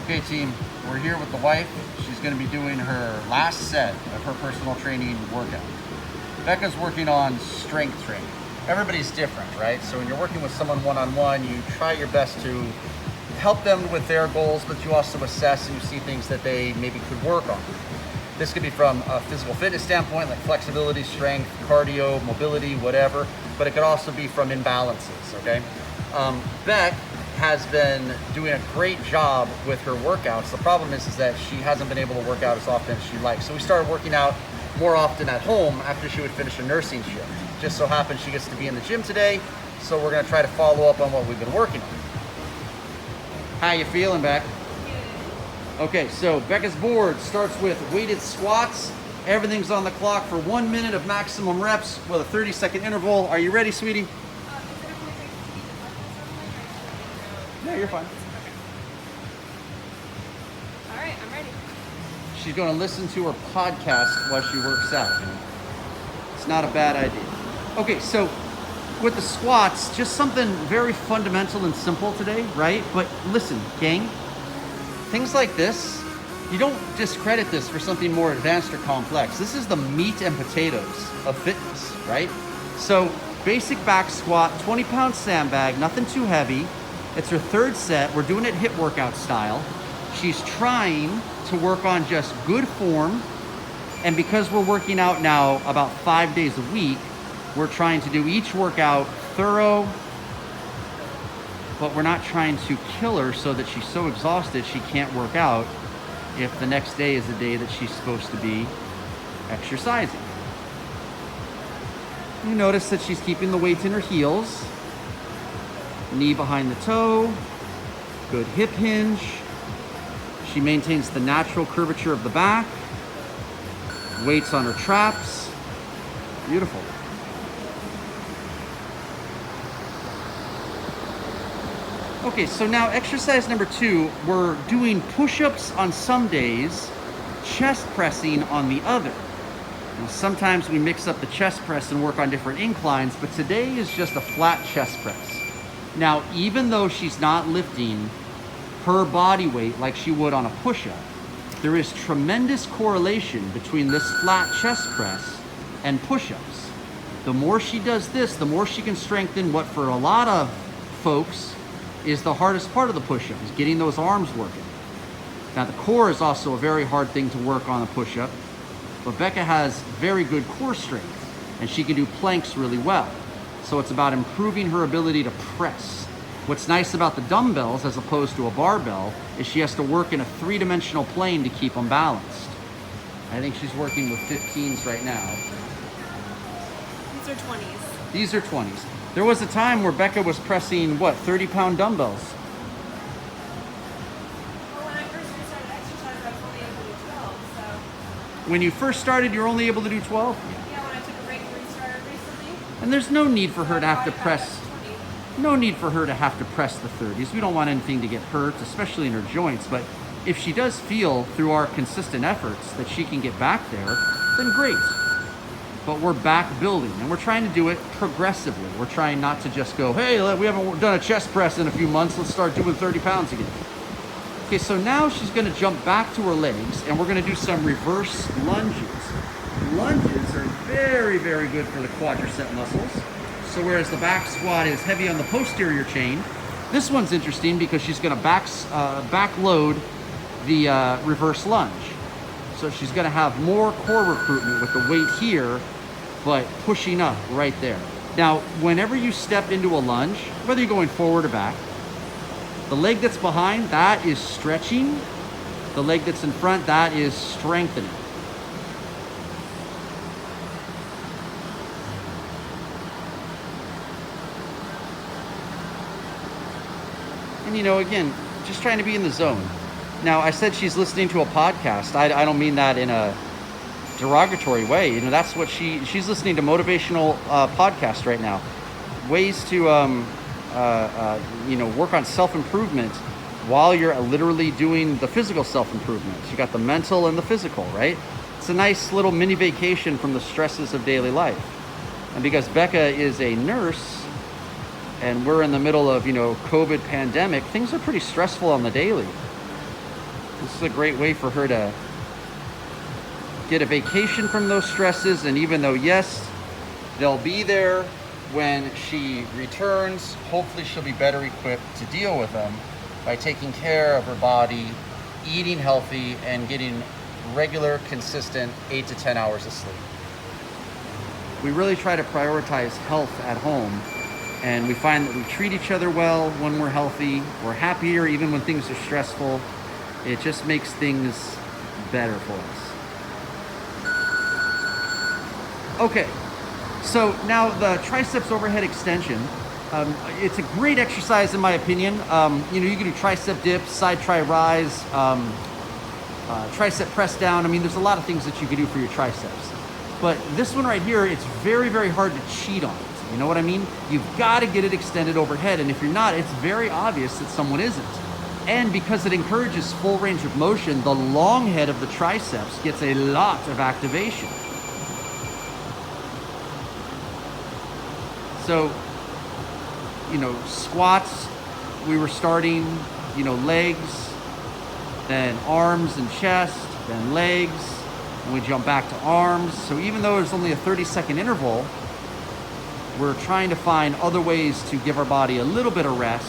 Okay team, we're here with the wife. She's going to be doing her last set of her personal training workout. Becca's working on strength training. Everybody's different, right? So when you're working with someone one-on-one, you try your best to help them with their goals, but you also assess and you see things that they maybe could work on. This could be from a physical fitness standpoint, like flexibility, strength, cardio, mobility, whatever, but it could also be from imbalances, okay? Beck has been doing a great job with her workouts. The problem is that she hasn't been able to work out as often as she likes. So we started working out more often at home after she would finish a nursing shift. Just so happens she gets to be in the gym today, so we're gonna try to follow up on what we've been working on. How you feeling, Beck? Okay, so Becca's board starts with weighted squats. Everything's on the clock for 1 minute of maximum reps with a 30-second interval. Are you ready, sweetie? No, you're fine. All right, I'm ready. She's going to listen to her podcast while she works out. It's not a bad idea. Okay, so with the squats, just something very fundamental and simple today, right? But listen, gang, things like this, you don't discredit this for something more advanced or complex. This is the meat and potatoes of fitness, right? So basic back squat, 20-pound sandbag, nothing too heavy. It's her third set. We're doing it HIIT workout style. She's trying to work on just good form. And because we're working out now about 5 days a week, we're trying to do each workout thorough, but we're not trying to kill her so that she's so exhausted she can't work out if the next day is the day that she's supposed to be exercising. You notice that she's keeping the weight in her heels. Knee behind the toe, good hip hinge. She maintains the natural curvature of the back. Weights on her traps. Beautiful. Okay, so now exercise number 2, we're doing push-ups on some days, chest pressing on the other. Now, sometimes we mix up the chest press and work on different inclines, but today is just a flat chest press. Now, even though she's not lifting her body weight like she would on a push-up, there is tremendous correlation between this flat chest press and push-ups. The more she does this, the more she can strengthen what for a lot of folks is the hardest part of the push-up, is getting those arms working. Now, the core is also a very hard thing to work on a push-up, but Becca has very good core strength, and she can do planks really well. So it's about improving her ability to press. What's nice about the dumbbells as opposed to a barbell is she has to work in a 3-dimensional plane to keep them balanced. I think she's working with 15s right now. These are 20s. These are 20s. There was a time where Becca was pressing, what, 30-pound dumbbells? Well, when I first started exercise, I was only able to do 12, so... When you first started, you were only able to do 12? Yeah, when I took a break and restarted recently. And there's no need for her to have to press... No need for her to have to press the 30s. We don't want anything to get hurt, especially in her joints. But if she does feel through our consistent efforts that she can get back there, then great. But we're back building, and we're trying to do it progressively. We're trying not to just go, hey, we haven't done a chest press in a few months. Let's start doing 30 pounds again. Okay, so now she's going to jump back to her legs, and we're going to do some reverse lunges. Lunges are very, very good for the quadricep muscles. So whereas the back squat is heavy on the posterior chain, this one's interesting because she's going to back load the reverse lunge. So she's going to have more core recruitment with the weight here, but pushing up right there. Now, whenever you step into a lunge, whether you're going forward or back, the leg that's behind, that is stretching. The leg that's in front, that is strengthening. And, you know, again, just trying to be in the zone. Now, I said she's listening to a podcast. I don't mean that in a derogatory way. You know, that's what she's listening to motivational podcasts right now. Ways to, you know, work on self-improvement while you're literally doing the physical self-improvement. You got the mental and the physical, right? It's a nice little mini vacation from the stresses of daily life. And because Becca is a nurse, and we're in the middle of, you know, COVID pandemic, things are pretty stressful on the daily. This is a great way for her to get a vacation from those stresses. And even though, yes, they'll be there when she returns, hopefully she'll be better equipped to deal with them by taking care of her body, eating healthy, and getting regular, consistent 8 to 10 hours of sleep. We really try to prioritize health at home, and we find that we treat each other well when we're healthy. We're happier even when things are stressful. It just makes things better for us. Okay, so now the triceps overhead extension. It's a great exercise in my opinion. You can do tricep dips, side tri rise, tricep press down. I mean, there's a lot of things that you can do for your triceps. But this one right here, it's very, very hard to cheat on it. You know what I mean? You've got to get it extended overhead. And if you're not, it's very obvious that someone isn't. And because it encourages full range of motion, the long head of the triceps gets a lot of activation. So, squats, we were starting, legs, then arms and chest, then legs, and we jump back to arms. So even though there's only a 30-second interval, we're trying to find other ways to give our body a little bit of rest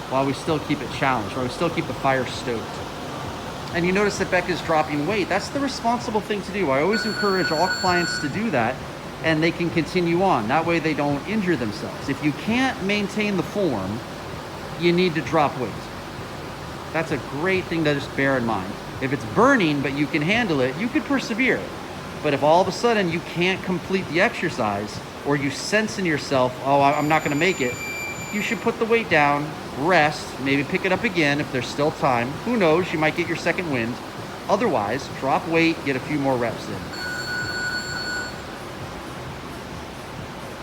while we still keep it challenged, while we still keep the fire stoked. And you notice that Becca's dropping weight. That's the responsible thing to do. I always encourage all clients to do that, and they can continue on. That way they don't injure themselves. If you can't maintain the form, you need to drop weight. That's a great thing to just bear in mind. If it's burning, but you can handle it, you could persevere. But if all of a sudden you can't complete the exercise, or you sense in yourself, oh, I'm not gonna make it, you should put the weight down, rest, maybe pick it up again if there's still time. Who knows, you might get your second wind. Otherwise, drop weight, get a few more reps in.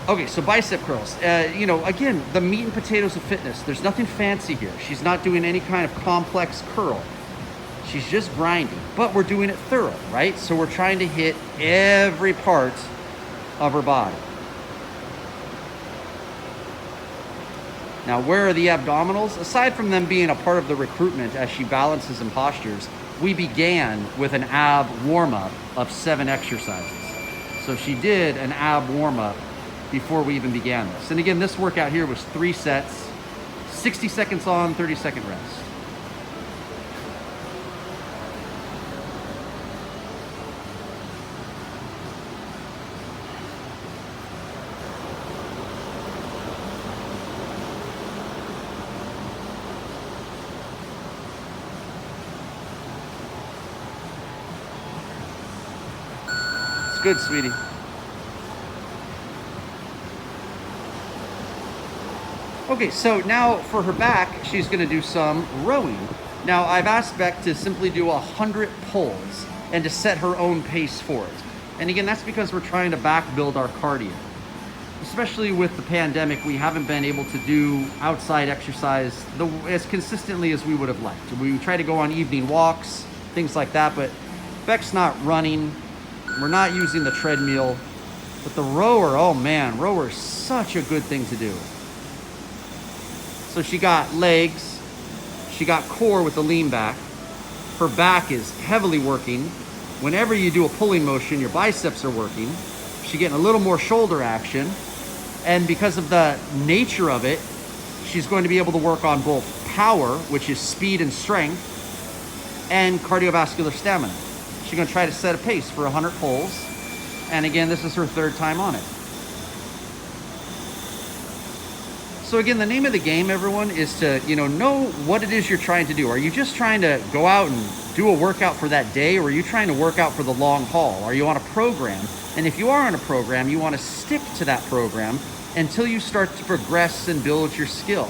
Okay, so bicep curls. Again, the meat and potatoes of fitness. There's nothing fancy here. She's not doing any kind of complex curl. She's just grinding, but we're doing it thorough, right? So we're trying to hit every part of her body. Now, where are the abdominals? Aside from them being a part of the recruitment as she balances and postures, we began with an ab warm-up of 7 exercises. So she did an ab warm-up before we even began this. And again, this workout here was 3 sets, 60 seconds on, 30-second rest. It's good, sweetie. Okay, so now for her back, she's gonna do some rowing. Now, I've asked Beck to simply do 100 pulls and to set her own pace for it. And again, that's because we're trying to back build our cardio. Especially with the pandemic, we haven't been able to do outside exercise as consistently as we would have liked. We try to go on evening walks, things like that, but Beck's not running. We're not using the treadmill. But the rower, oh man, rower is such a good thing to do. So she got legs, she got core with the lean back. Her back is heavily working. Whenever you do a pulling motion, your biceps are working. She's getting a little more shoulder action. And because of the nature of it, she's going to be able to work on both power, which is speed and strength, and cardiovascular stamina. She's gonna try to set a pace for 100 pulls. And again, this is her 3rd time on it. So again, the name of the game, everyone, is to know what it is you're trying to do. Are you just trying to go out and do a workout for that day, or are you trying to work out for the long haul? Are you on a program? And if you are on a program, you want to stick to that program until you start to progress and build your skill.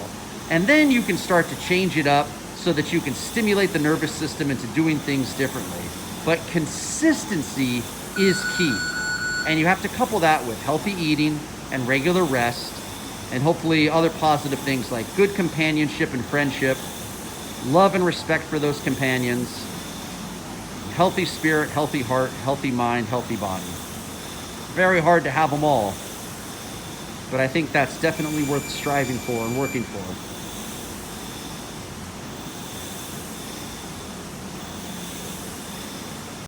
And then you can start to change it up so that you can stimulate the nervous system into doing things differently. But consistency is key. And you have to couple that with healthy eating and regular rest, and hopefully other positive things like good companionship and friendship, love and respect for those companions, healthy spirit, healthy heart, healthy mind, healthy body. Very hard to have them all, but I think that's definitely worth striving for and working for.